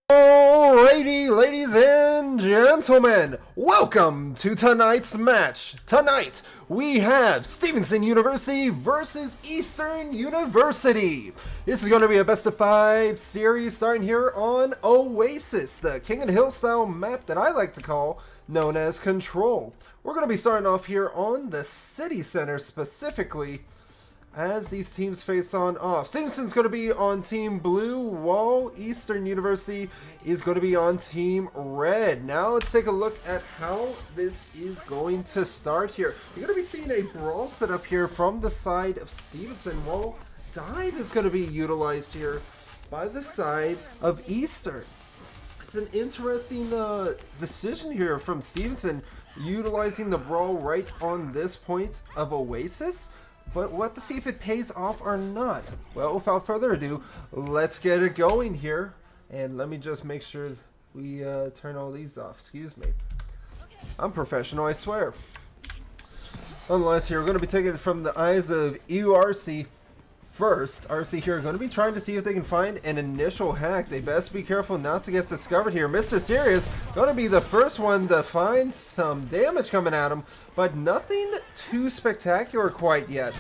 Alrighty, ladies and gentlemen, welcome to tonight's match. Tonight, we have Stevenson University versus Eastern University. This is going to be a best of 5 series starting here on Oasis, the King of the Hill style map that I like to call known as Control. We're going to be starting off here on the City Center specifically, as these teams face on off. Stevenson's going to be on Team Blue, while Eastern University is going to be on Team Red. Now let's take a look at how this is going to start here. You're going to be seeing a brawl set up here from the side of Stevenson, while dive is going to be utilized here by the side of Eastern. It's an interesting decision here from Stevenson, utilizing the brawl right on this point of Oasis. But we'll have to see if it pays off or not. Well, without further ado, let's get it going here. And let me just make sure we turn all these off. Excuse me. I'm professional, I swear. Nonetheless, here we're going to be taking it from the eyes of EURC first. RC here are going to be trying to see if they can find an initial hack. They best be careful not to get discovered here. Mr. Serious going to be the first one to find some damage coming at him, but nothing too spectacular quite yet.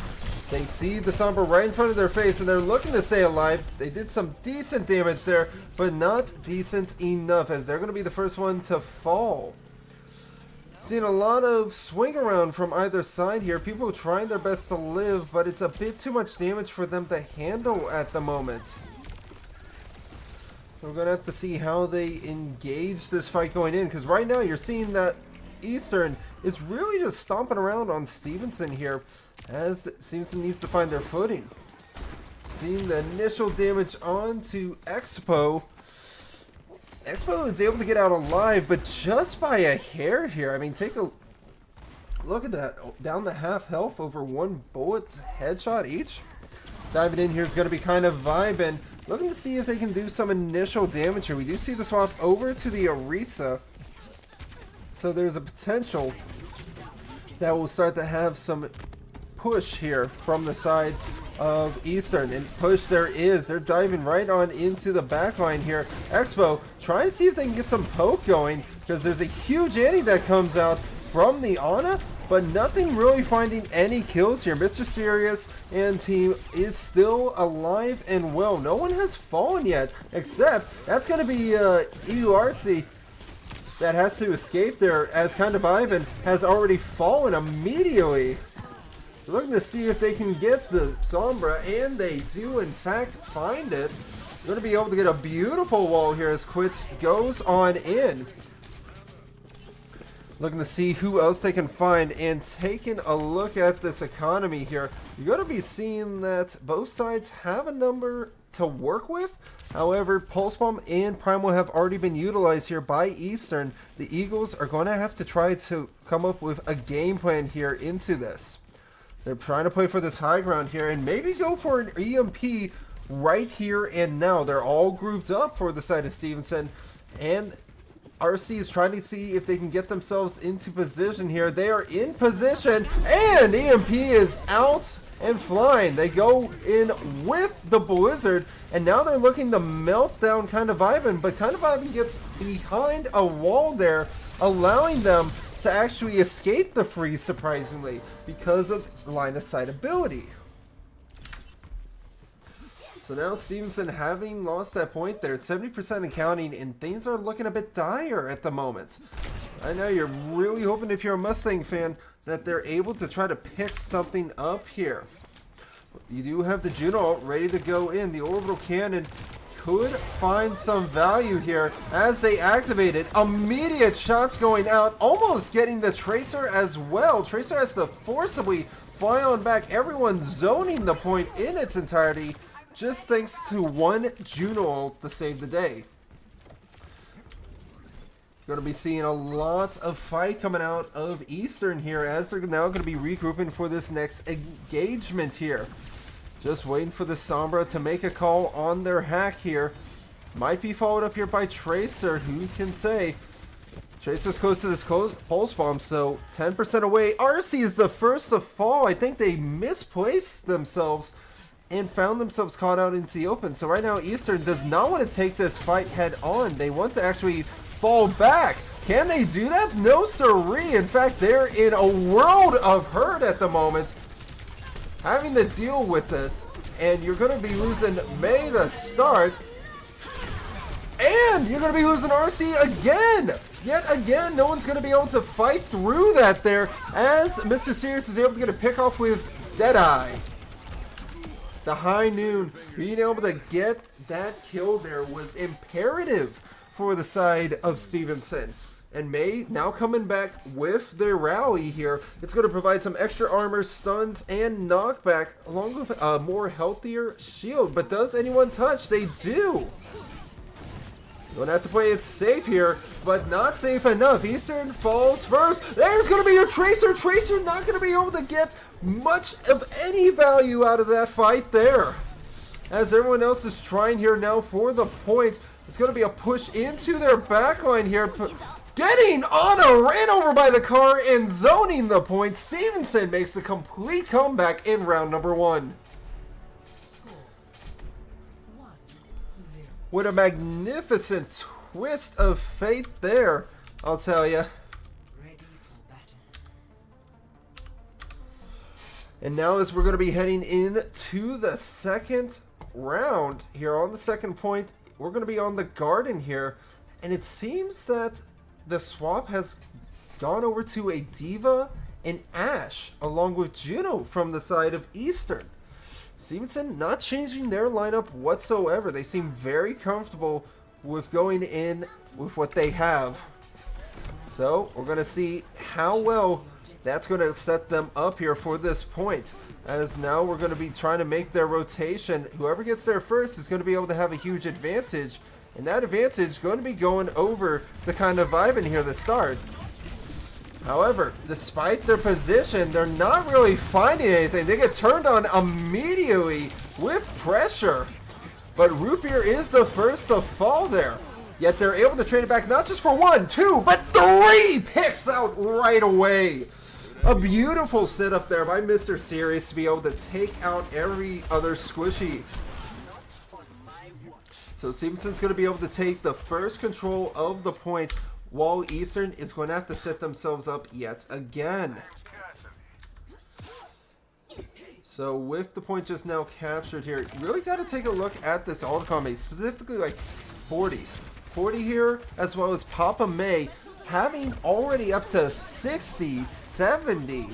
They see the Sombra right in front of their face and they're looking to stay alive. They did some decent damage there, but not decent enough, as they're going to be the first one to fall. Seeing a lot of swing around from either side here. People trying their best to live, but it's a bit too much damage for them to handle at the moment. We're going to have to see how they engage this fight going in, because right now you're seeing that Eastern is really just stomping around on Stevenson here, as Stevenson needs to find their footing. Seeing the initial damage onto Expo. Expo is able to get out alive, but just by a hair here. I mean, take a look at that. Down to half health over one bullet headshot each. Diving in here is going to be kind of vibing. Looking to see if they can do some initial damage here. We do see the swap over to the Orisa. So there's a potential that will start to have some push here from the side of Eastern, and push there is. They're diving right on into the back line here. Expo trying to see if they can get some poke going, because there's a huge anti that comes out from the Ana, but nothing really finding any kills here. Mr. Serious and team is still alive and well. No one has fallen yet, except that's going to be EURC that has to escape there, as kind of Ivan has already fallen immediately. Looking to see if they can get the Sombra, and they do in fact find it. They're going to be able to get a beautiful wall here as Quits goes on in. Looking to see who else they can find, and taking a look at this economy here, you're going to be seeing that both sides have a number to work with. However, Pulse Bomb and Primal have already been utilized here by Eastern. The Eagles are going to have to try to come up with a game plan here into this. They're trying to play for this high ground here and maybe go for an EMP right here and now. They're all grouped up for the side of Stevenson, and RC is trying to see if they can get themselves into position here. They are in position, and EMP is out and flying. They go in with the Blizzard, and now they're looking to melt down Kind of Ivan, but Kind of Ivan gets behind a wall there, allowing them to actually escape the freeze, surprisingly, because of line of sight ability. So now Stevenson, having lost that point there at 70% and counting, and things are looking a bit dire at the moment. I know you're really hoping, if you're a Mustang fan, that they're able to try to pick something up here. You do have the Juno ready to go in. The orbital cannon could find some value here as they activate it. Immediate shots going out, almost getting the Tracer as well. Tracer has to forcibly fly on back. Everyone zoning the point in its entirety, just thanks to one Juno to save the day. Going to be seeing a lot of fight coming out of Eastern here, as they're now going to be regrouping for this next engagement here. Just waiting for the Sombra to make a call on their hack here. Might be followed up here by Tracer. Who can say? Tracer's close to this Pulse Bomb, so 10% away. RC is the first to fall. I think they misplaced themselves and found themselves caught out into the open. So right now Eastern does not want to take this fight head on. They want to actually fall back. Can they do that? No siree. In fact, they're in a world of hurt at the moment, having to deal with this. And you're going to be losing May to start. And you're going to be losing RC again. Yet again, no one's going to be able to fight through that there, as Mr. Sirius is able to get a pick off with Deadeye. The High Noon being able to get that kill there was imperative for the side of Stevenson. And May now coming back with their rally here. It's going to provide some extra armor, stuns, and knockback, along with a more healthier shield. But does anyone touch? They do. Going to have to play it safe here, but not safe enough. Eastern falls first. There's going to be your Tracer. Tracer not going to be able to get much of any value out of that fight there, as everyone else is trying here now for the point. It's going to be a push into their backline here. Getting on a ran over by the car and zoning the point. Stevenson makes a complete comeback in round number 1. What a magnificent twist of fate there, I'll tell you. And now as we're going to be heading into the second round here on the second point, we're going to be on the Garden here. And it seems that the swap has gone over to a D.Va and Ashe, along with Juno from the side of Eastern. Stevenson not changing their lineup whatsoever. They seem very comfortable with going in with what they have. So we're going to see how well that's going to set them up here for this point. As now we're going to be trying to make their rotation. Whoever gets there first is going to be able to have a huge advantage. And that advantage is going to be going over to kind of vibing here to start. However, despite their position, they're not really finding anything. They get turned on immediately with pressure. But Rupier is the first to fall there. Yet they're able to trade it back not just for 1, 2, but 3 picks out right away. A beautiful setup there by Mr. Sirius to be able to take out every other squishy. So Stevenson's going to be able to take the first control of the point, while Eastern is going to have to set themselves up yet again. So with the point just now captured here, you really got to take a look at this ult combo, specifically like 40 here, as well as Papa May having already up to 60, 70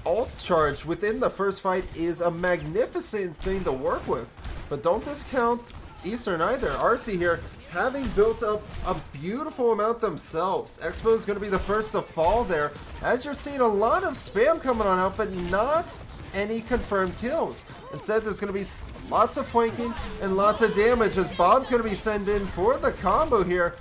ult charge within the first fight is a magnificent thing to work with. But don't discount Eastern either. RC here having built up a beautiful amount themselves. Expo is going to be the first to fall there, as you're seeing a lot of spam coming on out, but not any confirmed kills. Instead, there's going to be lots of flanking and lots of damage, as Bob's going to be sent in for the combo here.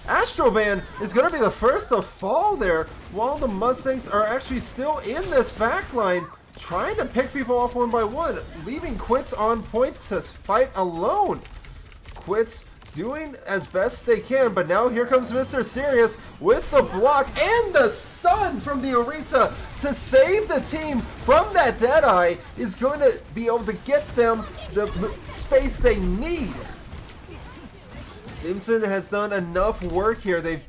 Astroban is going to be the first to fall there, while the Mustangs are actually still in this backline, trying to pick people off one by one, leaving Quits on point to fight alone. Quits doing as best they can, but now here comes Mr. Sirius with the block and the stun from the Orisa to save the team from that Deadeye, is going to be able to get them the space they need. Stevenson has done enough work here. They've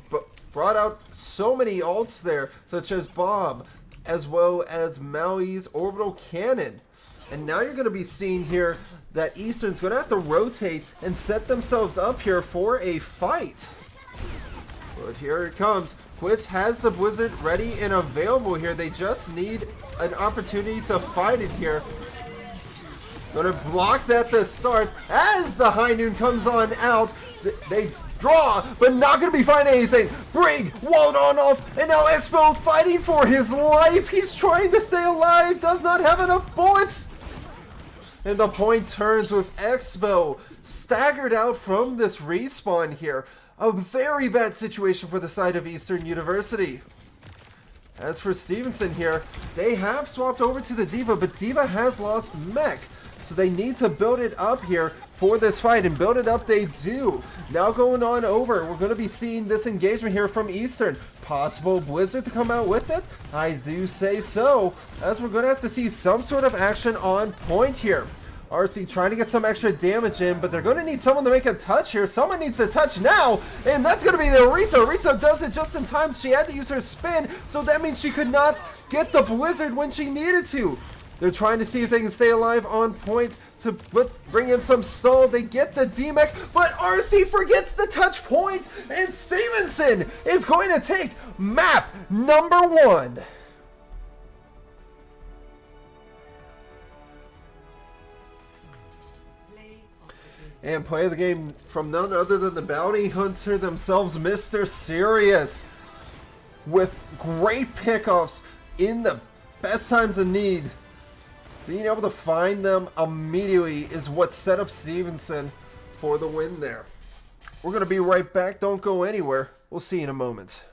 brought out so many ults there, such as Bob, as well as Maui's orbital cannon. And now you're going to be seeing here that Eastern's going to have to rotate and set themselves up here for a fight. But here it comes. Quits has the Blizzard ready and available here. They just need an opportunity to fight it here. Going to block that to start as the High Noon comes on out. They draw, but not going to be finding anything. Brig walled on off, and now Expo fighting for his life. He's trying to stay alive, does not have enough bullets. And the point turns with Expo staggered out from this respawn here. A very bad situation for the side of Eastern University. As for Stevenson here, they have swapped over to the D.Va, but D.Va has lost mech. So they need to build it up here for this fight, and build it up they do. Now going on over, we're going to be seeing this engagement here from Eastern. Possible Blizzard to come out with it? I do say so, as we're going to have to see some sort of action on point here. RC trying to get some extra damage in, but they're going to need someone to make a touch here. Someone needs to touch now, and that's going to be the Orisa. Orisa does it just in time. She had to use her spin, so that means she could not get the Blizzard when she needed to. They're trying to see if they can stay alive on point to bring in some stall. They get the DMEC, but RC forgets the touch point, and Stevenson is going to take map number 1. And play of the game from none other than the bounty hunter themselves, Mr. Serious, with great pickoffs in the best times of need. Being able to find them immediately is what set up Stevenson for the win there. We're going to be right back. Don't go anywhere. We'll see you in a moment.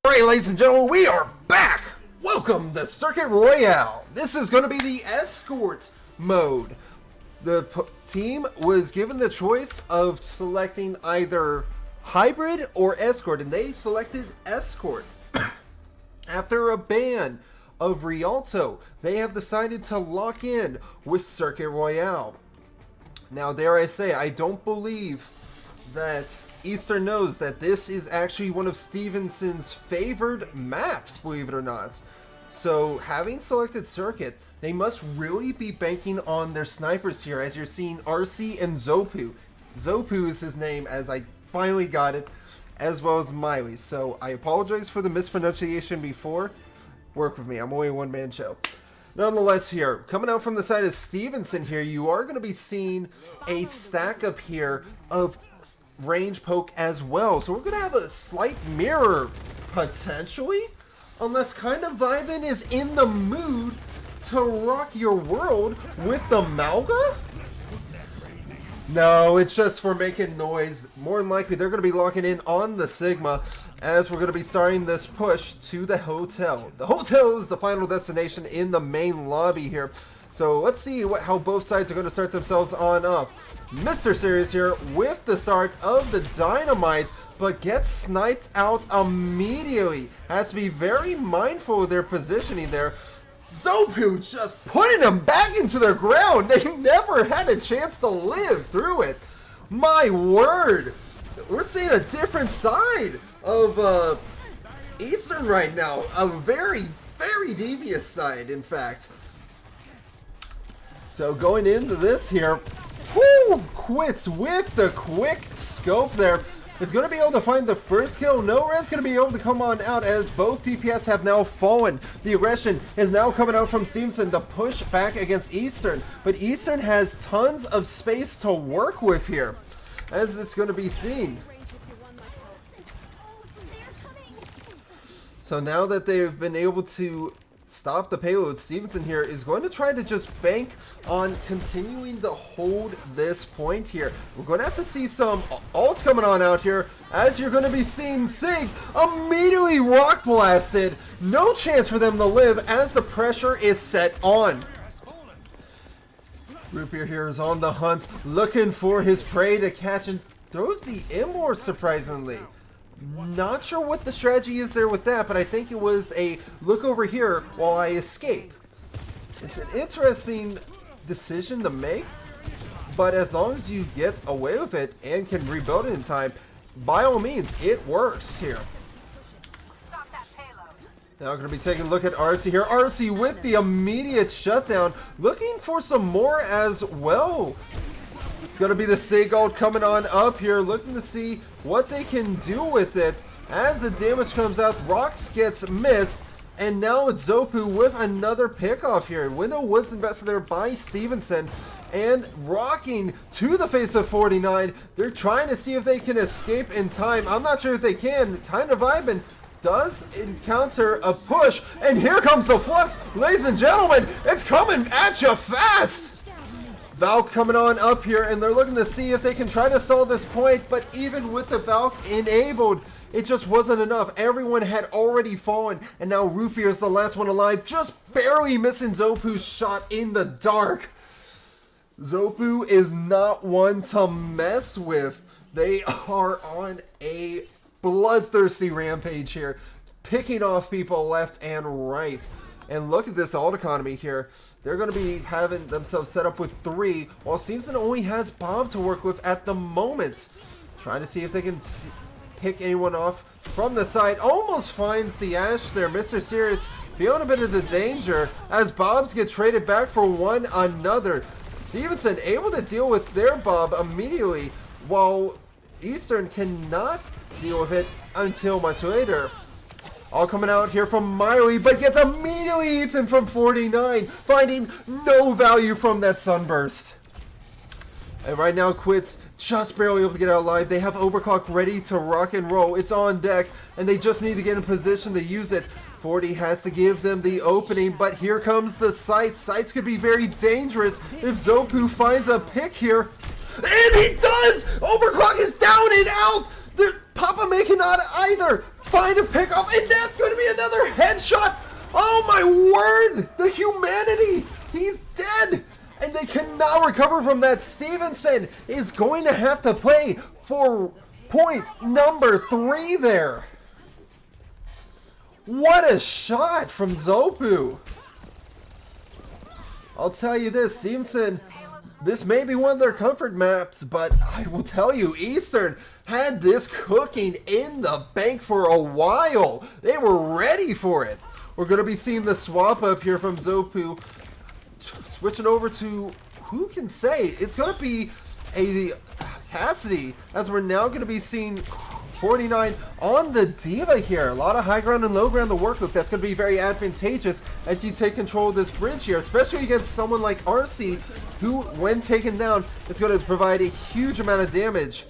Alright, ladies and gentlemen, we are back! Welcome to Circuit Royale. This is going to be the Escorts mode. The team was given the choice of selecting either Hybrid or Escort, and they selected Escort. After a ban of Rialto, they have decided to lock in with Circuit Royale. Now, dare I say, I don't believe that Eastern knows that this is actually one of Stevenson's favored maps, believe it or not. So, having selected Circuit, they must really be banking on their snipers here, as you're seeing RC and Zopu. Zopu is his name, as I finally got it, as well as Miley. So, I apologize for the mispronunciation before. Work with me, I'm only a one-man show. Nonetheless here, coming out from the side of Stevenson here, you are going to be seeing a stack up here of range poke as well. So we're going to have a slight mirror, potentially, unless Kind of Vibin' is in the mood to rock your world with the Malga? No, it's just for making noise. More than likely, they're going to be locking in on the Sigma as we're going to be starting this push to the hotel. The hotel is the final destination in the main lobby here. So let's see how both sides are going to start themselves on up. Mr. Serious here with the start of the Dynamite, but gets sniped out immediately. Has to be very mindful of their positioning there. Zopu just putting them back into the ground. They never had a chance to live through it. My word. We're seeing a different side of Eastern right now. A very, very devious side, in fact. So going into this here, whoo, quits with the quick scope there. It's going to be able to find the first kill. No Res going to be able to come on out as both DPS have now fallen. The aggression is now coming out from Stevenson to push back against Eastern. But Eastern has tons of space to work with here, as it's going to be seen. So now that they've been able to stop the payload, Stevenson here is going to try to just bank on continuing to hold this point here. We're going to have to see some ults coming on out here, as you're going to be seeing Sig immediately rock blasted. No chance for them to live as the pressure is set on. Rupier here is on the hunt, looking for his prey to catch, and throws the Immor surprisingly. Not sure what the strategy is there with that, but I think it was a look over here while I escape. It's an interesting decision to make, but as long as you get away with it and can rebuild it in time, by all means, it works here. Now we're going to be taking a look at RC here. RC with the immediate shutdown, looking for some more as well. It's going to be the Sig ult coming on up here, looking to see what they can do with it. As the damage comes out, Rox gets missed, and now it's Zopu with another pickoff here. Window was invested there by Stevenson, and rocking to the face of 49. They're trying to see if they can escape in time. I'm not sure if they can. Kind of Vibin' does encounter a push, and here comes the Flux. Ladies and gentlemen, it's coming at you fast. Valk coming on up here, and they're looking to see if they can try to stall this point, but even with the Valk enabled, it just wasn't enough. Everyone had already fallen, and now Rupier is the last one alive, just barely missing Zopu's shot in the dark. Zopu is not one to mess with. They are on a bloodthirsty rampage here, picking off people left and right. And look at this ult economy here. They're going to be having themselves set up with 3, while Stevenson only has Bob to work with at the moment. Trying to see if they can pick anyone off from the side. Almost finds the Ash there. Mr. Serious feeling a bit of the danger as Bobs get traded back for one another. Stevenson able to deal with their Bob immediately, while Eastern cannot deal with it until much later. All coming out here from Miley, but gets immediately eaten from 49, finding no value from that sunburst. And right now, Quits just barely able to get out alive. They have Overclock ready to rock and roll. It's on deck, and they just need to get in position to use it. 40 has to give them the opening, but here comes the sights. Sights could be very dangerous if Zopu finds a pick here. And he does! Overclock is down and out! Papa May cannot either find a pickoff, and that's going to be another headshot. Oh my word! The humanity! He's dead! And they cannot recover from that. Stevenson is going to have to play for point number 3 there. What a shot from Zopu. I'll tell you this, Stevenson, this may be one of their comfort maps, but I will tell you, Eastern had this cooking in the bank for a while. They were ready for it. We're going to be seeing the swap up here from Zopu. Switching over to, who can say? It's going to be a Cassidy, as we're now going to be seeing 49 on the D.Va here. A lot of high ground and low ground, the work loop. That's going to be very advantageous as you take control of this bridge here, especially against someone like RC, who, when taken down, it's going to provide a huge amount of damage.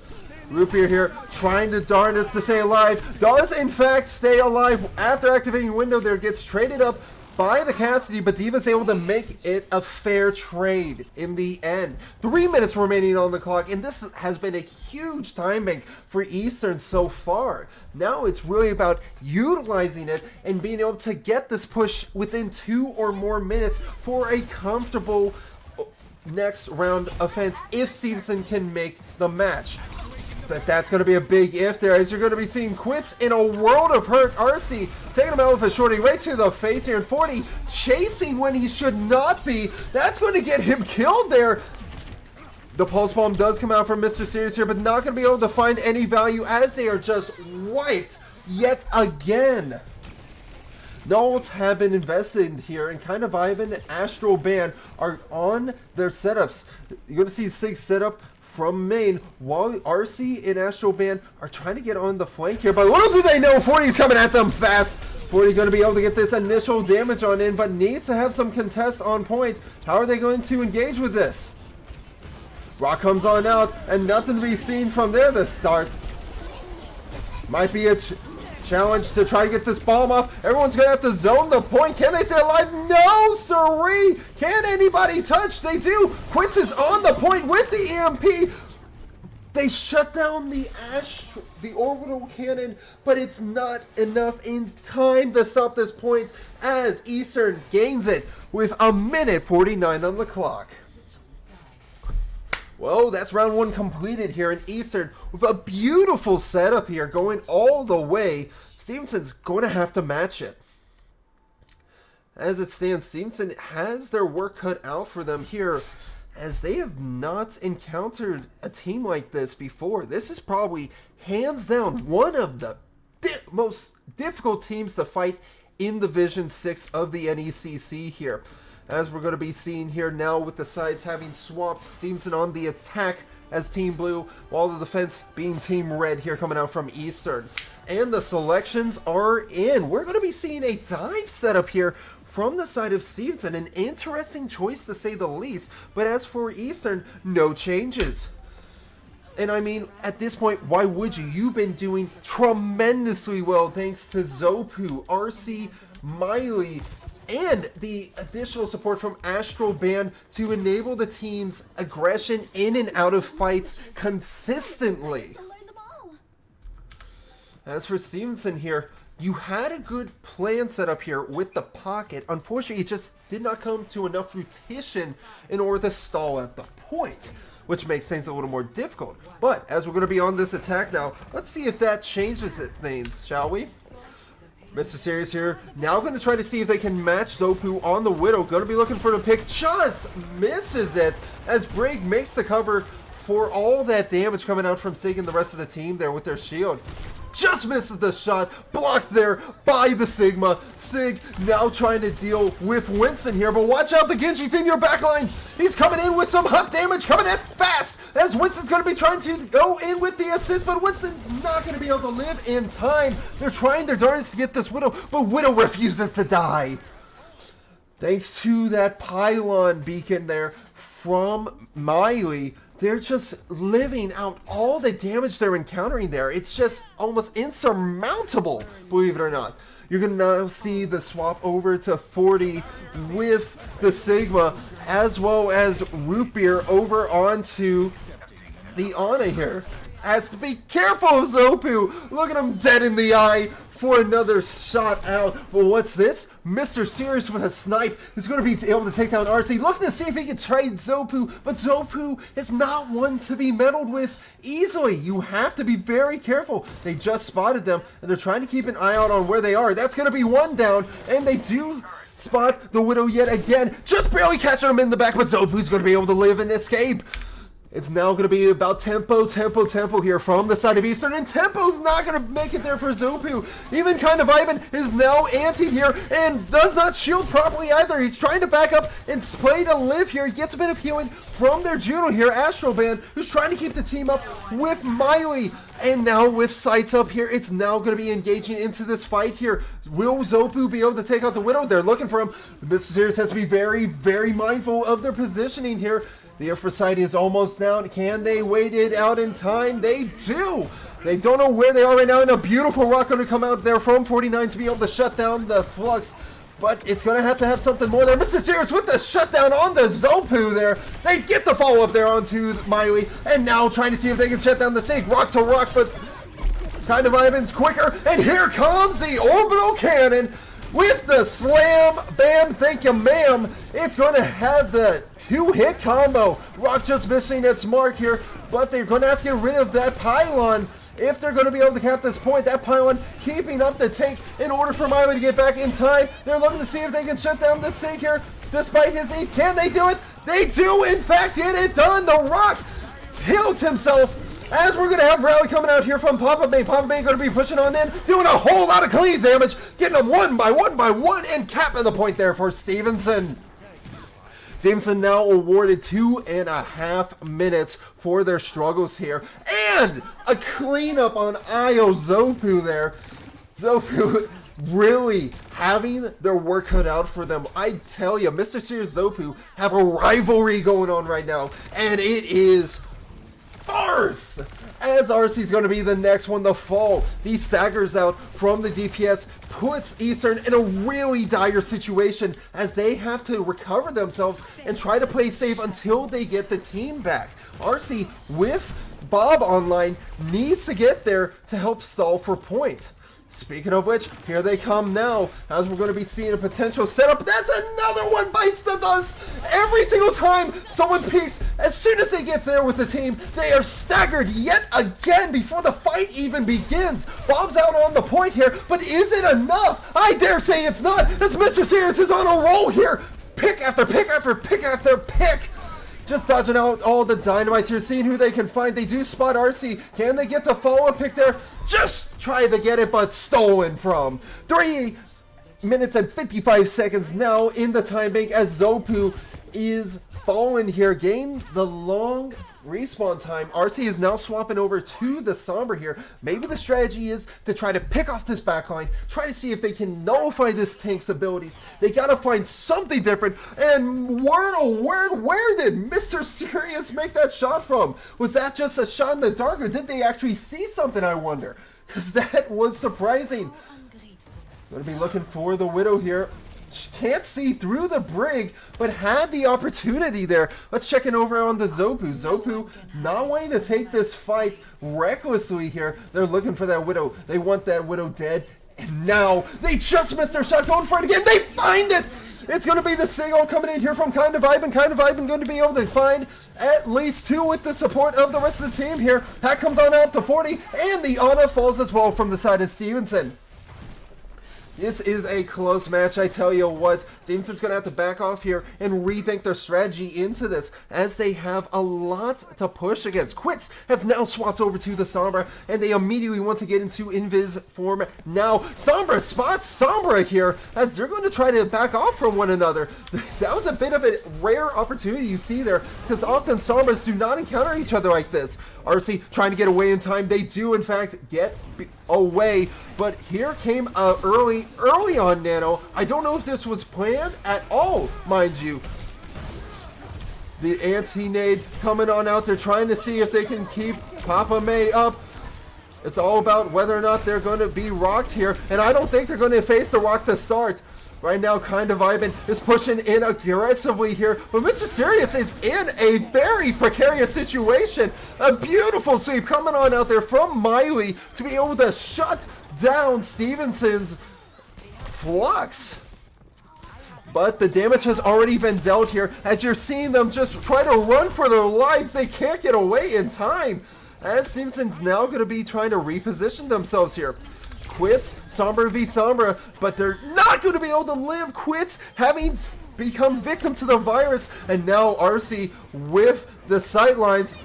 Rupier here trying to darnest to stay alive. Does, in fact, stay alive after activating window there. Gets traded up by the Cassidy, but D.Va's able to make it a fair trade in the end. 3 minutes remaining on the clock, and this has been a huge time bank for Eastern so far. Now it's really about utilizing it and being able to get this push within 2 or more minutes for a comfortable next round offense if Stevenson can make the match. But that's going to be a big if there, as you're going to be seeing quits in a world of hurt. RC taking him out with a shorty right to the face here, and 40 chasing when he should not be. That's going to get him killed there. The pulse bomb does come out from Mr. Serious here, but not going to be able to find any value as they are just wiped yet again. Nulls have been invested here, and kind of Ivan and Astral Band are on their setups. You're going to see Sig set up from main, while RC and Astral Band are trying to get on the flank here, but little do they know 40 is coming at them fast. 40 going to be able to get this initial damage on in, but needs to have some contest on point. How are they going to engage with this? Rock comes on out, and nothing to be seen from there this start. Might be a challenge to try to get this bomb off. Everyone's going to have to zone the point. Can they stay alive? No, siree. Can anybody touch? They do. Quits is on the point with the EMP. They shut down the orbital cannon, but it's not enough in time to stop this point as Eastern gains it with a minute 49 on the clock. Well, that's round 1 completed here in Eastern with a beautiful setup here going all the way. Stevenson's going to have to match it. As it stands, Stevenson has their work cut out for them here, as they have not encountered a team like this before. This is probably, hands down, one of the most difficult teams to fight in Division 6 of the NECC here. As we're going to be seeing here now with the sides having swapped, Stevenson on the attack as Team Blue, while the defense being Team Red here coming out from Eastern. And the selections are in. We're going to be seeing a dive setup here from the side of Stevenson. An interesting choice to say the least, but as for Eastern, no changes. And I mean, at this point, why would you? You've been doing tremendously well thanks to Zopu, RC, Miley, and the additional support from Astral Band to enable the team's aggression in and out of fights consistently. As for Stevenson here, you had a good plan set up here with the pocket. Unfortunately, it just did not come to enough fruition in order to stall at the point, which makes things a little more difficult. But as we're going to be on this attack now, let's see if that changes things, shall we? Mr. Serious here, now going to try to see if they can match Zopu on the Widow. Going to be looking for the pick, just misses it as Brig makes the cover for all that damage coming out from Sig and the rest of the team there with their shield. Just misses the shot, blocked there by the Sigma. Sig now trying to deal with Winston here, but watch out, the Genji's in your backline. He's coming in with some hot damage, coming in fast, as Winston's going to be trying to go in with the assist, but Winston's not going to be able to live in time. They're trying their darndest to get this Widow, but Widow refuses to die. Thanks to that pylon beacon there from Miley, they're just living out all the damage they're encountering there. It's just almost insurmountable, believe it or not. You're going to now see the swap over to 40 with the Sigma, as well as Root Beer over onto the Ana here. has to be careful of Zopu. Look at him dead in the eye for another shot out. But what's this? Mr. Serious with a snipe is going to be able to take down RC. Looking to see if he can trade Zopu, but Zopu is not one to be meddled with easily. You have to be very careful. They just spotted them, and they're trying to keep an eye out on where they are. That's going to be one down, and they do spot the Widow yet again. Just barely catching him in the back, but Zopu's going to be able to live and escape. It's now going to be about tempo here from the side of Eastern, and Tempo's not going to make it there for Zopu. Even Kind of Ivan is now anti here and does not shield properly either. He's trying to back up and play to live here. He gets a bit of healing from their Juno here, Astral Band, who's trying to keep the team up with Miley. And now with sights up here, it's now going to be engaging into this fight here. Will Zopu be able to take out the Widow? They're looking for him. Mr. Serious has to be very mindful of their positioning here. The Aphrodite is almost down. Can they wait it out in time? They do! They don't know where they are right now, and a beautiful rock going to come out there from 49 to be able to shut down the Flux. But it's going to have something more there. Mr. Serious with the shutdown on the Zopu there. They get the follow-up there onto Miley, and now trying to see if they can shut down the Sink. Rock to rock, but Kind of Ivan's quicker. And here comes the Orbital Cannon with the Slam Bam Thank You Ma'am. It's going to have the two-hit combo. Rock just missing its mark here, but they're going to have to get rid of that pylon if they're going to be able to cap this point. That pylon keeping up the tank in order for Miley to get back in time. They're looking to see if they can shut down the Sink here despite his E. Can they do it? They do, in fact, get it done. The Rock kills himself as we're going to have Rally coming out here from Papa May. Papa May going to be pushing on in, doing a whole lot of cleave damage, getting them one by one, and capping the point there for Stevenson. Stevenson now awarded 2.5 minutes for their struggles here. And a cleanup on Io Zopu there. Zopu really having their work cut out for them. I tell you, Mr. Serious Zopu have a rivalry going on right now, and it is farce, as RC's going to be the next one to fall. He staggers out from the DPS, puts Eastern in a really dire situation as they have to recover themselves and try to play safe until they get the team back. RC, with Bob online, needs to get there to help stall for point. Speaking of which, here they come now, as we're going to be seeing a potential setup. That's another one bites the dust. Every single time someone peeks, as soon as they get there with the team, they are staggered yet again before the fight even begins. Bob's out on the point here, but is it enough? I dare say it's not, as Mr. Serious is on a roll here. Pick after pick after pick after pick. Just dodging out all the dynamites here, seeing who they can find. They do spot RC. Can they get the follow-up pick there? Just try to get it, but stolen from. 3 minutes and 55 seconds now in the time bank as Zopu is falling here. Gain the long respawn time. RC is now swapping over to the Sombra here. Maybe the strategy is to try to pick off this backline, try to see if they can nullify this tank's abilities. They gotta find something different. And where did Mr. Serious make that shot from? Was that just a shot in the dark, or did they actually see something, I wonder? Because that was surprising. Gonna be looking for the Widow here. She can't see through the brig, but had the opportunity there. Let's check in over on the Zopu. Zopu not wanting to take this fight recklessly here. They're looking for that Widow. They want that Widow dead. And now they just missed their shot, going for it again. They find it! It's going to be the single coming in here from Kind of Ivan. Kind of Ivan going to be able to find at least 2 with the support of the rest of the team here. Hat comes on out to 40, and the Ana falls as well from the side of Stevenson. This is a close match, I tell you what. Stevenson's going to have to back off here and rethink their strategy into this, as they have a lot to push against. Quits has now swapped over to the Sombra, and they immediately want to get into Invis form now. Sombra spots Sombra here, as they're going to try to back off from one another. That was a bit of a rare opportunity you see there, because often Sombras do not encounter each other like this. RC trying to get away in time. They do, in fact, get away, but here came early on Nano. I don't know if this was planned at all, mind you. The anti-nade coming on out there, trying to see if they can keep Papa May up. It's all about whether or not they're going to be rocked here, and I don't think they're going to face the rock to start. right now kind of vibing, is pushing in aggressively here, but Mr. Sirius is in a very precarious situation. A beautiful sweep coming on out there from Miley to be able to shut down Stevenson's Flux. But the damage has already been dealt here, as you're seeing them just try to run for their lives. They can't get away in time, as Stevenson's now going to be trying to reposition themselves here. Quits, Sombra v Sombra, but they're not going to be able to live. Quits having become victim to the virus, and now RC with the sightlines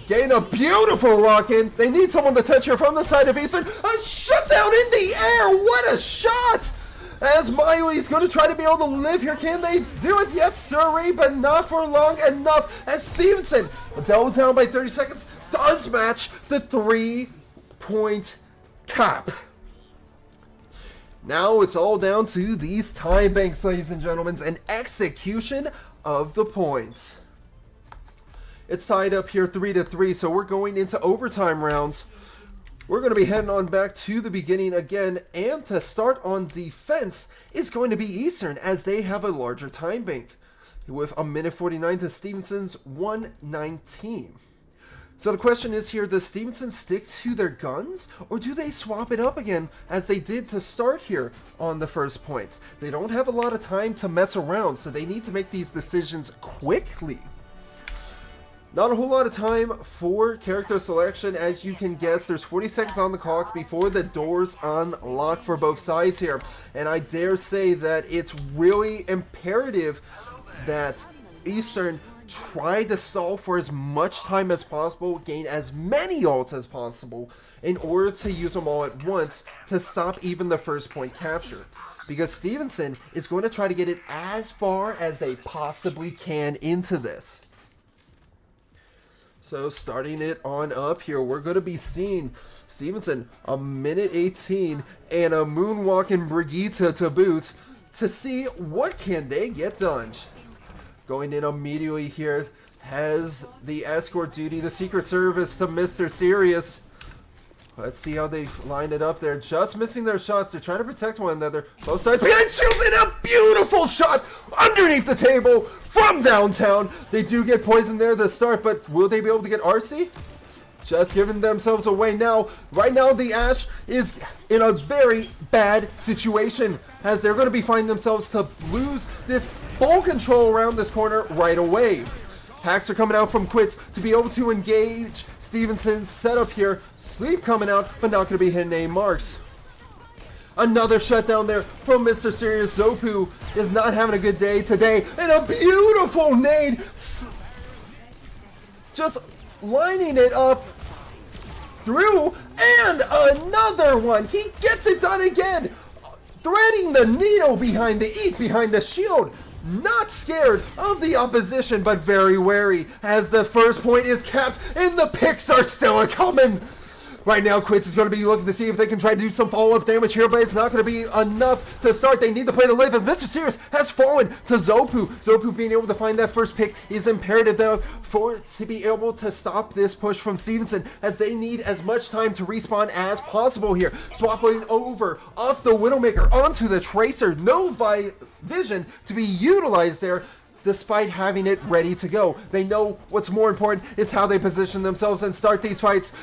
getting a beautiful rock in. They need someone to touch here from the side of Eastern. A shutdown in the air. What a shot! As Miley's going to try to be able to live here. Can they do it? Yes, sirree, but not for long enough. As Stevenson, double down by 30 seconds, does match the 3-point cap. Now it's all down to these time banks, ladies and gentlemen, and execution of the points. It's tied up here 3-3, so we're going into overtime rounds. We're going to be heading on back to the beginning again, and to start on defense is going to be Eastern, as they have a larger time bank, with 1:49 to Stevenson's 1:19. So the question is here, does Stevenson stick to their guns, or do they swap it up again, as they did to start here on the first points? They don't have a lot of time to mess around, so they need to make these decisions quickly. Not a whole lot of time for character selection. As you can guess, there's 40 seconds on the clock before the doors unlock for both sides here. And I dare say that it's really imperative that Eastern try to stall for as much time as possible, gain as many ults as possible, in order to use them all at once to stop even the first point capture. Because Stevenson is going to try to get it as far as they possibly can into this. So starting it on up here, we're going to be seeing Stevenson 1:18 and a moonwalking Brigitte to boot, to see what can they get done. Going in immediately here has the escort duty, the Secret Service to Mr. Sirius. Let's see how they line it up there. Just missing their shots. They're trying to protect one another. Both sides behind shields, and a beautiful shot underneath the table from downtown. They do get poisoned there at the start, but will they be able to get RC? Just giving themselves away now. Right now, the Ashe is in a very bad situation, as they're going to be finding themselves to lose this ball control around this corner right away. Hacks are coming out from Quits to be able to engage Stevenson's setup here. Sleep coming out, but not going to be hitting any marks. Another shutdown there from Mr. Sirius. Zopu is not having a good day today. And a beautiful nade. Just lining it up through. And another one. He gets it done again. Threading the needle behind the eek, behind the shield. Not scared of the opposition, but very wary, as the first point is capped and the picks are still a-coming. Right now, Quits is going to be looking to see if they can try to do some follow-up damage here, but it's not going to be enough to start. They need the play to live, as Mr. Sirius has fallen to Zopu. Zopu being able to find that first pick is imperative though for to be able to stop this push from Stevenson, as they need as much time to respawn as possible here. Swapping over off the Widowmaker onto the Tracer. No vision to be utilized there, despite having it ready to go. They know what's more important is how they position themselves and start these fights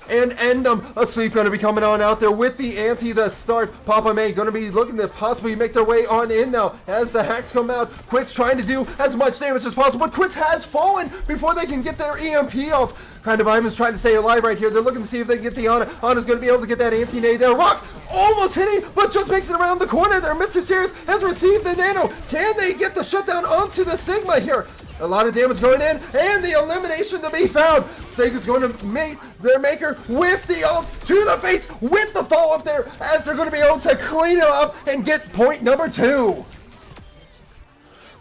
and end them. Asleep going to be coming on out there with the anti to start. Papa May going to be looking to possibly make their way on in now as the hacks come out. Quits trying to do as much damage as possible, but Quits has fallen before they can get their EMP off. Kind of Ivan's trying to stay alive right here. They're looking to see if they can get the Ana. Ana's going to be able to get that anti-nade there. Rock almost hitting, but just makes it around the corner there. Mr. Sirius has received the nano. Can they get the shutdown onto the Sigma here? A lot of damage going in, and the elimination to be found. Sega's going to mate their maker with the ult to the face with the follow-up there, as they're going to be able to clean it up and get point number 2.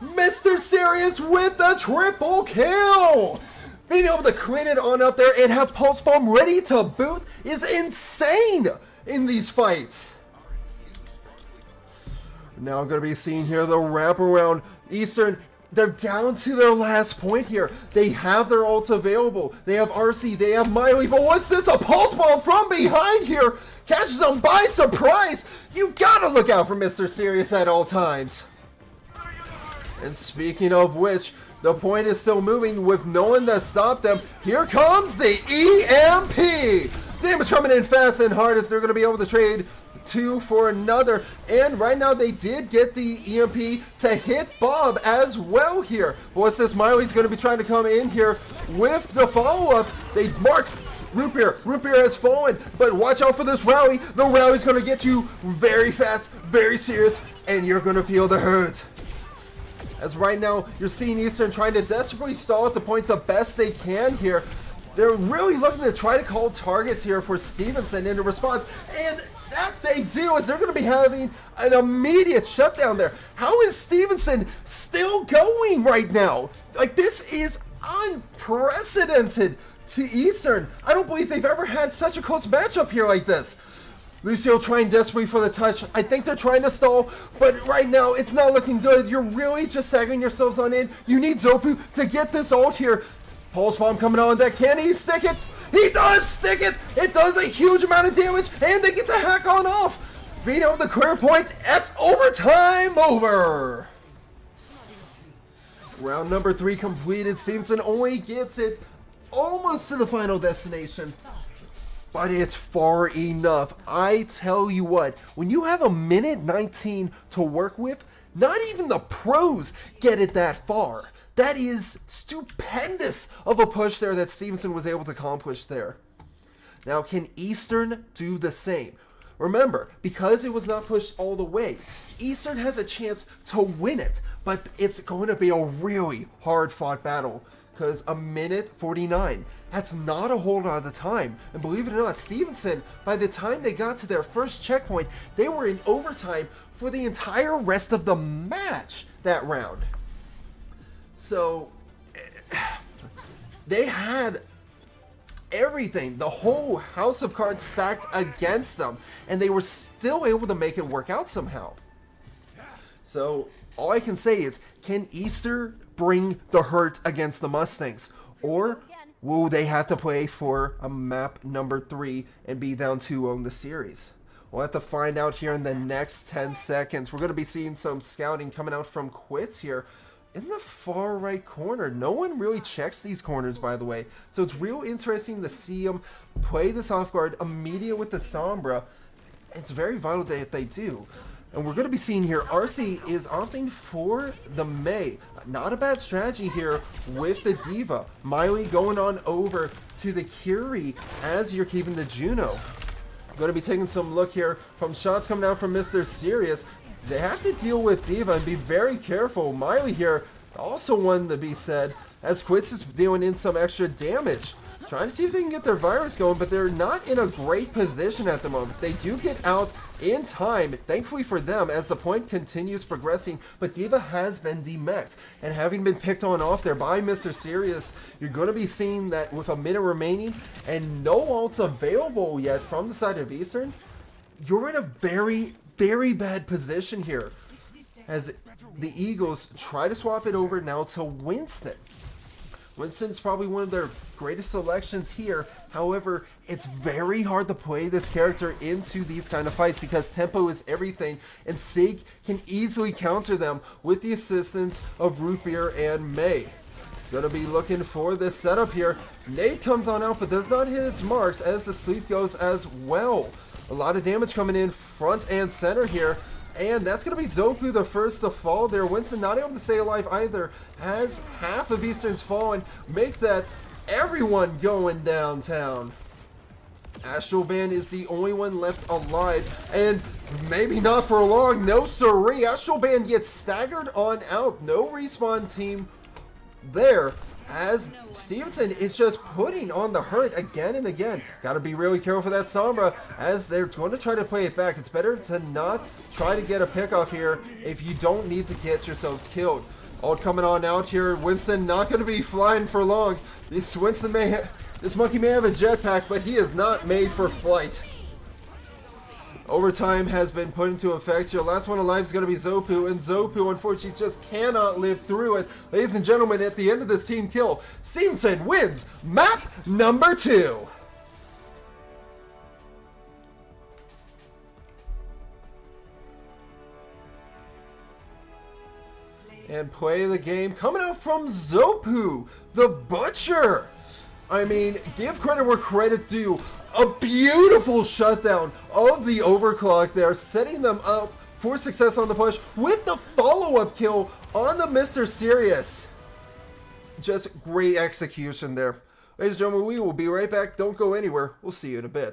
Mr. Sirius with the triple kill. Being able to clean it on up there and have Pulse Bomb ready to boot is insane in these fights. Now I'm going to be seeing here the wraparound. Eastern They're down to their last point here. They have their ults available. They have RC, they have Miley, but what's this? A pulse bomb from behind here catches them by surprise. You gotta look out for Mr. Serious at all times. And speaking of which, the point is still moving with no one to stop them. Here comes the EMP. Damage coming in fast and hard as they're going to be able to trade two for another. And right now they did get the EMP to hit Bob as well here. But what's this? Miley's going to be trying to come in here with the follow-up. They mark Root Beer. Root Beer has fallen, but watch out for this rally. The rally's going to get you very fast, very serious, and you're going to feel the hurt. As right now, you're seeing Eastern trying to desperately stall at the point the best they can here. They're really looking to try to call targets here for Stevenson in response, and that they do, as they're going to be having an immediate shutdown there. How is Stevenson still going right now? Like, this is unprecedented to Eastern. I don't believe they've ever had such a close matchup here like this. Lucio trying desperately for the touch. I think they're trying to stall, but right now it's not looking good. You're really just staggering yourselves on in. You need Zopu to get this ult here. Pulse bomb coming on deck. Can he stick it? He does stick it! It does a huge amount of damage, and they get the hack on off. Being able to clear point, that's overtime over. Round number 3 completed. Stevenson only gets it almost to the final destination, but it's far enough. I tell you what, when you have a minute 19 to work with, not even the pros get it that far. That is stupendous of a push there that Stevenson was able to accomplish there. Now, can Eastern do the same? Remember, because it was not pushed all the way, Eastern has a chance to win it, but it's going to be a really hard-fought battle, because a minute 49, that's not a whole lot of time. And believe it or not, Stevenson, by the time they got to their first checkpoint, they were in overtime for the entire rest of the match that round. So, they had everything, the whole house of cards stacked against them, and they were still able to make it work out somehow. So, all I can say is, can Easter bring the hurt against the Mustangs? Or will they have to play for a map number 3 and be down 2-0 in the series? We'll have to find out here in the next 10 seconds. We're going to be seeing some scouting coming out from Quits here in the far right corner. No one really checks these corners, by the way. So it's real interesting to see them play this off guard immediate with the Sombra. It's very vital that they do. And we're going to be seeing here, RC is opting for the Mei. Not a bad strategy here with the Diva. Miley going on over to the Curie as you're keeping the Juno. Going to be taking some look here from shots coming out from Mr. Serious. They have to deal with Diva and be very careful. Miley here, also one to be said, as Quits is dealing in some extra damage. Trying to see if they can get their virus going, but they're not in a great position at the moment. They do get out in time, thankfully for them, as the point continues progressing, but Diva has been demexed, and having been picked on off there by Mr. Serious, you're going to be seeing that with a minute remaining and no ults available yet from the side of Eastern, you're in a very, very bad position here, as the Eagles try to swap it over now to Winston. Winston's probably one of their greatest selections here. However, it's very hard to play this character into these kind of fights because tempo is everything, and Sig can easily counter them with the assistance of Root Beer and Mei. Gonna be looking for this setup here. Nate comes on out but does not hit its marks as the sleep goes as well. A lot of damage coming in front and center here. And that's going to be Zoku the first to fall there. Winston not able to stay alive either, as half of Eastern's fallen. Make that everyone going downtown. Astral Band is the only one left alive, and maybe not for long. No siree. Astral Band gets staggered on out. No respawn team there, as Stevenson is just putting on the hurt again and again. Got to be really careful for that Sombra, as they're going to try to play it back. It's better to not try to get a pick off here if you don't need to get yourselves killed. Ult coming on out here. Winston not going to be flying for long. This monkey may have a jetpack, but he is not made for flight. Overtime has been put into effect. Your last one alive is going to be Zopu, and Zopu unfortunately just cannot live through it. Ladies and gentlemen, at the end of this team kill, Stevenson wins map number 2. And play the game coming out from Zopu, the Butcher. I mean, give credit where credit due. A beautiful shutdown of the overclock there, setting them up for success on the push with the follow-up kill on the Mr. Serious. Just great execution there. Ladies and gentlemen, we will be right back. Don't go anywhere. We'll see you in a bit.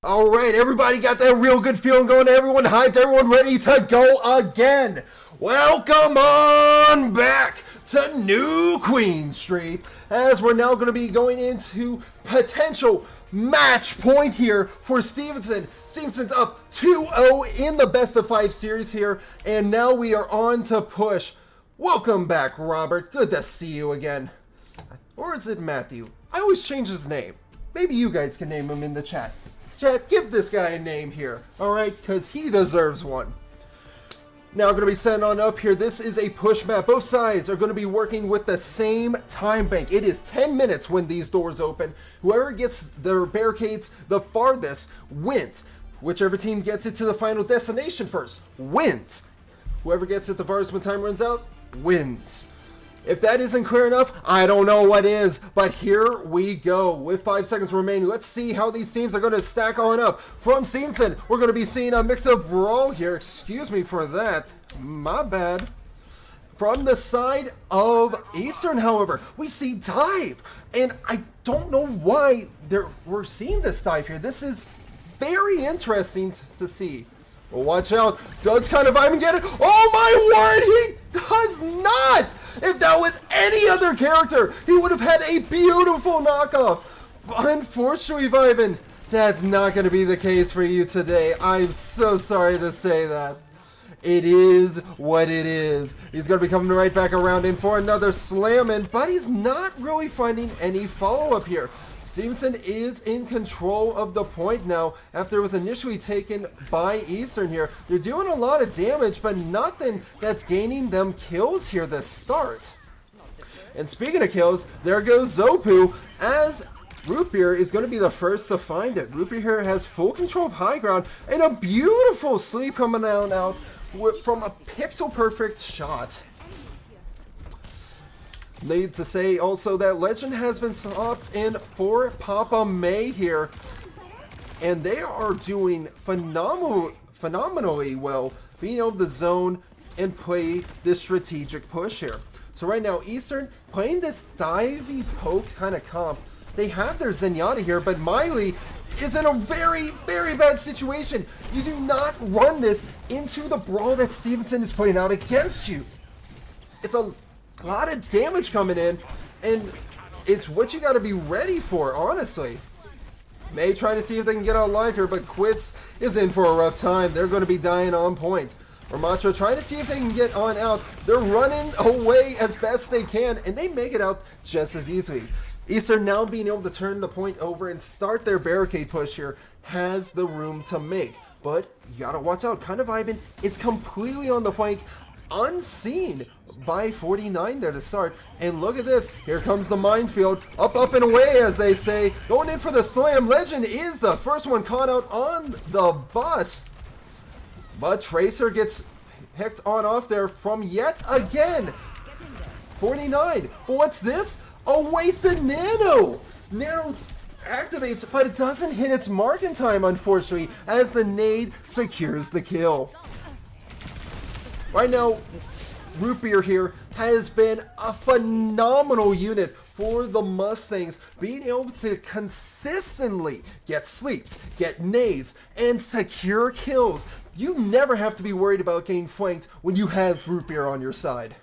All right, everybody got that real good feeling going. Everyone hyped, everyone ready to go again. Welcome on back to New Queen Street, as we're now going to be going into potential match point here for Stevenson. Stevenson's up 2-0 in the best of 5 series here, and now we are on to push. Welcome back, Robert. Good to see you again. Or is it Matthew? I always change his name. Maybe you guys can name him in the chat. Chat, give this guy a name here, alright? Because he deserves one. Now, going to be setting on up here. This is a push map. Both sides are going to be working with the same time bank. It is 10 minutes when these doors open. Whoever gets their barricades the farthest wins. Whichever team gets it to the final destination first wins. Whoever gets it the farthest when time runs out wins. If that isn't clear enough, I don't know what is, but here we go. With 5 seconds remaining, let's see how these teams are going to stack on up. From Stevenson, we're going to be seeing a mix of brawl here. Excuse me for that. My bad. From the side of Eastern, however, we see dive. And I don't know why we're seeing this dive here. This is very interesting to see. Well, watch out. Does kind of even get it? Oh my word, he does not! If that was any other character, he would have had a beautiful knockoff. Unfortunately, Viven, that's not going to be the case for you today. I'm so sorry to say that. It is what it is. He's going to be coming right back around in for another slamming, but he's not really finding any follow-up here. Stevenson is in control of the point now after it was initially taken by Eastern here. They're doing a lot of damage, but nothing that's gaining them kills here to start. And speaking of kills, there goes Zopu, as Root Beer is going to be the first to find it. Root Beer here has full control of high ground and a beautiful sleep coming out from a pixel perfect shot. Need to say also that Legend has been swapped in for Papa May here, and they are doing phenomenally well, being able to zone and play this strategic push here. So right now, Eastern playing this divey poke kind of comp. They have their Zenyatta here, but Miley is in a very, very bad situation. You do not run this into the brawl that Stevenson is putting out against you. It's a lot of damage coming in, and it's what you got to be ready for, honestly. May trying to see if they can get out alive here, but Quits is in for a rough time. They're going to be dying on point. Ramatro trying to see if they can get on out. They're running away as best they can, and they make it out just as easily. Eastern now being able to turn the point over and start their barricade push here has the room to make. But you got to watch out. Kind of Ivan is completely on the flank, unseen by 49 there to start. And look at this, here comes the minefield, up and away as they say, going in for the slam. Legend is the first one caught out on the bus, but Tracer gets picked on off there from yet again 49. But what's this? A wasted nano activates, but it doesn't hit its mark in time, unfortunately, as the nade secures the kill. Right now, Root Beer here has been a phenomenal unit for the Mustangs, being able to consistently get sleeps, get nades, and secure kills. You never have to be worried about getting flanked when you have Root Beer on your side.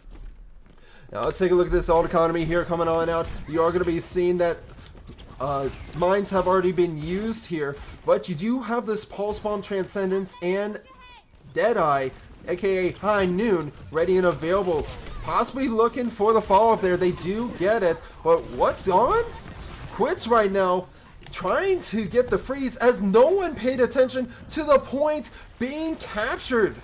Now let's take a look at this alt economy here coming on out. You are going to be seeing that mines have already been used here, but you do have this Pulse Bomb Transcendence and Deadeye, aka High Noon, ready and available. Possibly looking for the follow-up there. They do get it, but what's on? Quits right now, trying to get the freeze as no one paid attention to the point being captured.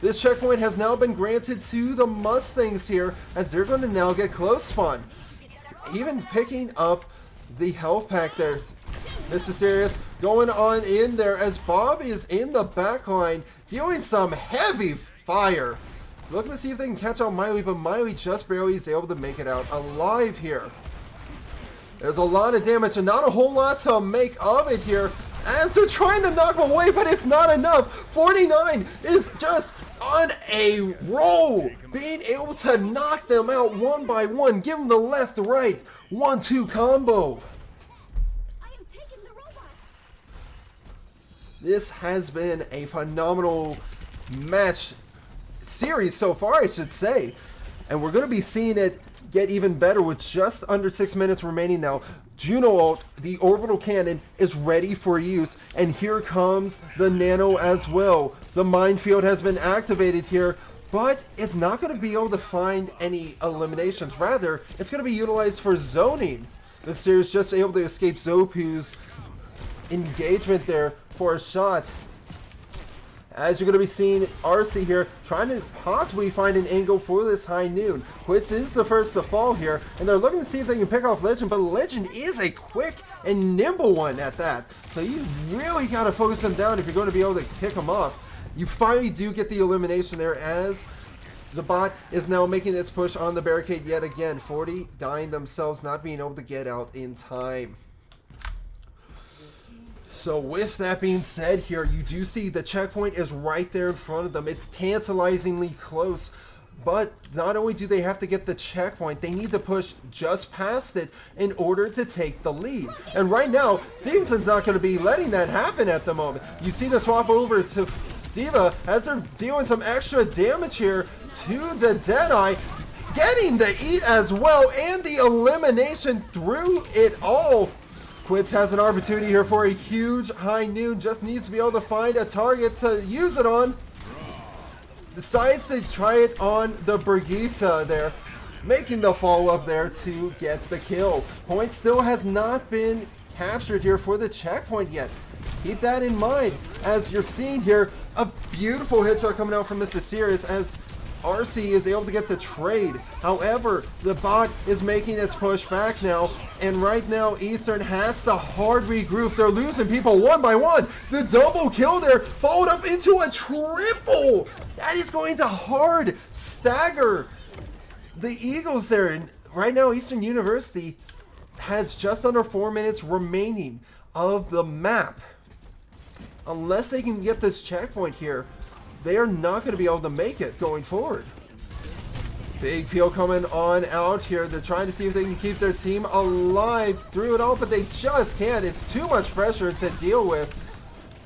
This checkpoint has now been granted to the Mustangs here, as they're going to now get close spawn. Even picking up the health pack there. Mr. Serious going on in there as Bob is in the back line dealing some heavy fire. Looking to see if they can catch out Miley, but Miley just barely is able to make it out alive here. There's a lot of damage and not a whole lot to make of it here as they're trying to knock him away, but it's not enough. 49 is just on a roll, being able to knock them out one by one, give them the left, right, 1-2 combo. This has been a phenomenal match series so far, I should say. And we're going to be seeing it get even better with just under 6 minutes remaining now. Juno ult, the orbital cannon, is ready for use. And here comes the nano as well. The minefield has been activated here, but it's not going to be able to find any eliminations. Rather, it's going to be utilized for zoning. The series just able to escape Zopu's engagement there for a shot. As you're going to be seeing RC here trying to possibly find an angle for this high noon, which is the first to fall here, and they're looking to see if they can pick off Legend, but Legend is a quick and nimble one at that, so you really got to focus them down if you're going to be able to pick them off. You finally do get the elimination there as the bot is now making its push on the barricade yet again. 40 dying themselves, not being able to get out in time. So with that being said here, you do see the checkpoint is right there in front of them. It's tantalizingly close, but not only do they have to get the checkpoint, they need to push just past it in order to take the lead. And right now, Stevenson's not going to be letting that happen at the moment. You see the swap over to D.Va as they're doing some extra damage here to the Deadeye, getting the eat as well and the elimination through it all. Quits has an opportunity here for a huge high noon, just needs to be able to find a target to use it on. Decides to try it on the Brigitte there, making the follow-up there to get the kill. Point still has not been captured here for the checkpoint yet. Keep that in mind as you're seeing here a beautiful headshot coming out from Mr. Sirius as RC is able to get the trade. However, the bot is making its push back now, and right now Eastern has to hard regroup. They're losing people one by one. The double kill there followed up into a triple. That is going to hard stagger the Eagles there. And right now Eastern University has just under 4 minutes remaining of the map. Unless they can get this checkpoint here, they are not going to be able to make it going forward. Big peel coming on out here. They're trying to see if they can keep their team alive through it all, but they just can't. It's too much pressure to deal with.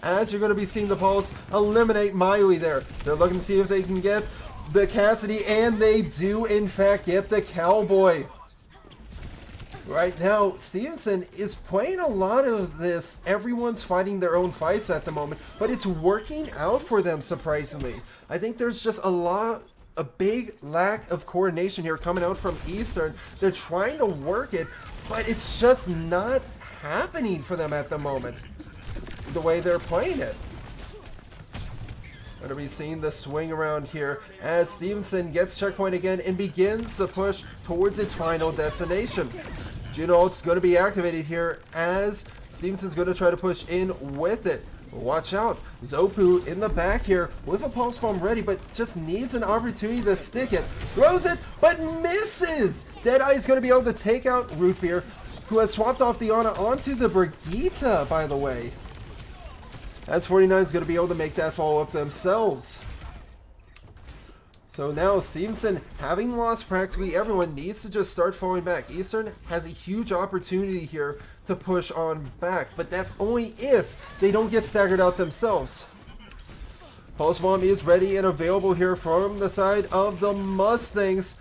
As you're going to be seeing the Pulse eliminate Maui there. They're looking to see if they can get the Cassidy, and they do in fact get the Cowboy. Right now, Stevenson is playing a lot of this. Everyone's fighting their own fights at the moment, but it's working out for them, surprisingly. I think there's just a big lack of coordination here coming out from Eastern. They're trying to work it, but it's just not happening for them at the moment, the way they're playing it. Going to be seeing the swing around here as Stevenson gets checkpoint again and begins the push towards its final destination. Juno ult's going to be activated here as Stevenson's going to try to push in with it. Watch out. Zopu in the back here with a pulse bomb ready, but just needs an opportunity to stick it. Throws it, but misses. Deadeye is going to be able to take out Root Beer, who has swapped off the Ana onto the Brigitte, by the way. As 49 is going to be able to make that follow-up themselves. So now Stevenson, having lost practically everyone, needs to just start falling back. Eastern has a huge opportunity here to push on back, but that's only if they don't get staggered out themselves. Pulse Bomb is ready and available here from the side of the Mustangs.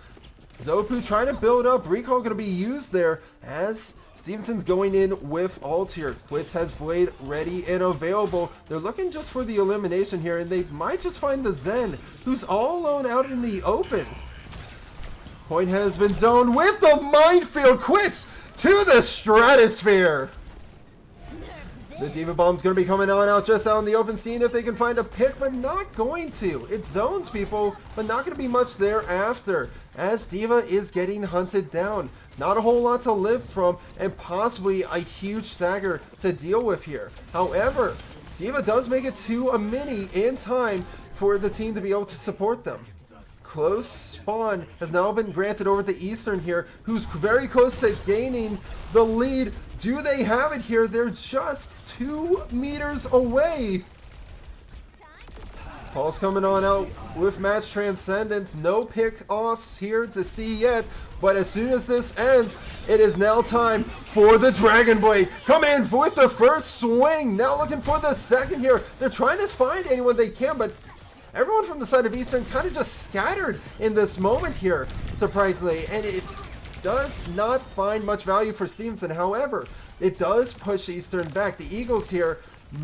Zopu trying to build up. Recall going to be used there as Stevenson's going in with ult here. Quits has Blade ready and available. They're looking just for the elimination here, and they might just find the Zen, who's all alone out in the open. Point has been zoned with the minefield. Quits to the stratosphere. The D.Va Bomb's going to be coming on out just out in the open, seeing if they can find a pick, but not going to. It zones people, but not going to be much thereafter, as D.Va is getting hunted down. Not a whole lot to live from, and possibly a huge stagger to deal with here. However, D.Va does make it to a mini in time for the team to be able to support them. Close spawn has now been granted over to Eastern here, who's very close to gaining the lead. Do they have it here? They're just 2 meters away. Paul's coming on out with match transcendence. No pick-offs here to see yet. But as soon as this ends, it is now time for the Dragon Blade. Coming in with the first swing. Now looking for the second here. They're trying to find anyone they can, but everyone from the side of Eastern kind of just scattered in this moment here, surprisingly. And it does not find much value for Stevenson. However, it does push Eastern back. The Eagles here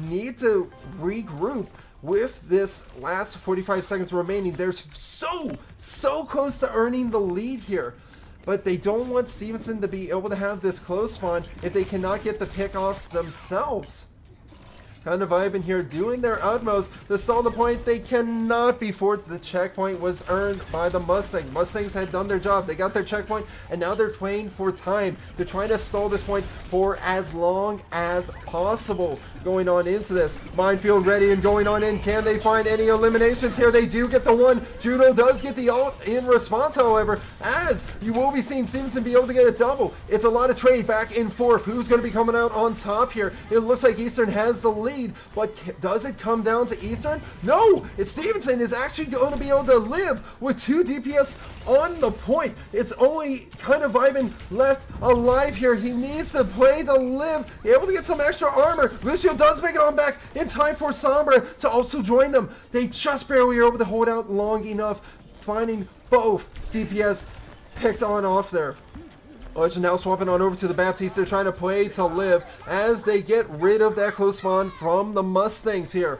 need to regroup with this last 45 seconds remaining. They're so close to earning the lead here. But they don't want Stevenson to be able to have this close spawn if they cannot get the pickoffs themselves. Kind of vibing here, doing their utmost to stall the point. They cannot before the checkpoint was earned by the Mustang. Mustangs had done their job. They got their checkpoint, and now they're playing for time to try to stall this point for as long as possible. Going on into this. Minefield ready and going on in. Can they find any eliminations here? They do get the one. Judo does get the ult in response, however, as you will be seeing Stevenson be able to get a double. It's a lot of trade back and forth. Who's going to be coming out on top here? It looks like Eastern has the lead, but does it come down to Eastern? No! It's Stevenson is actually going to be able to live with 2 DPS on the point. It's only kind of vibing left alive here. He needs to play the live, be able to get some extra armor. Lucio does make it on back in time for Sombra to also join them. They just barely were able to hold out long enough, finding both DPS picked on off there. Legend now swapping on over to the Baptiste. They're trying to play to live as they get rid of that close spawn from the Mustangs here.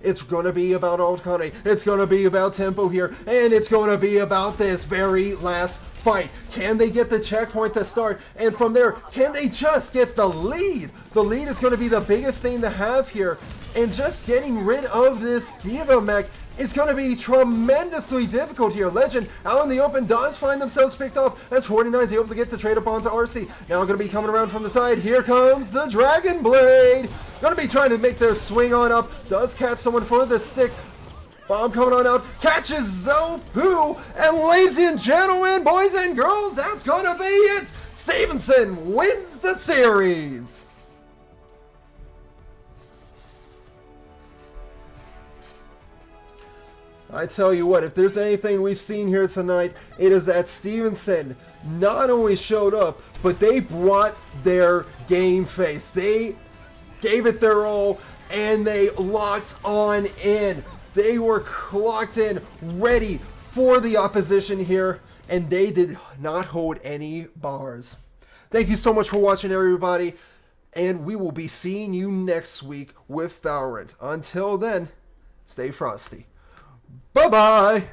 It's going to be about Alcane. It's going to be about tempo here. And it's going to be about this very last fight. Can they get the checkpoint to start? And from there, can they just get the lead? The lead is going to be the biggest thing to have here. And just getting rid of this Diva mech is going to be tremendously difficult here. Legend out in the open does find themselves picked off as 49's able to get the trade up onto RC. Now going to be coming around from the side. Here comes the Dragon Blade. Going to be trying to make their swing on up. Does catch someone for the stick. Bomb coming on out. Catches Zopu. And ladies and gentlemen, boys and girls, that's going to be it. Stevenson wins the series. I tell you what, if there's anything we've seen here tonight, it is that Stevenson not only showed up, but they brought their game face. They gave it their all, and they locked on in. They were locked in, ready for the opposition here, and they did not hold any bars. Thank you so much for watching, everybody, and we will be seeing you next week with Valorant. Until then, stay frosty. Bye-bye!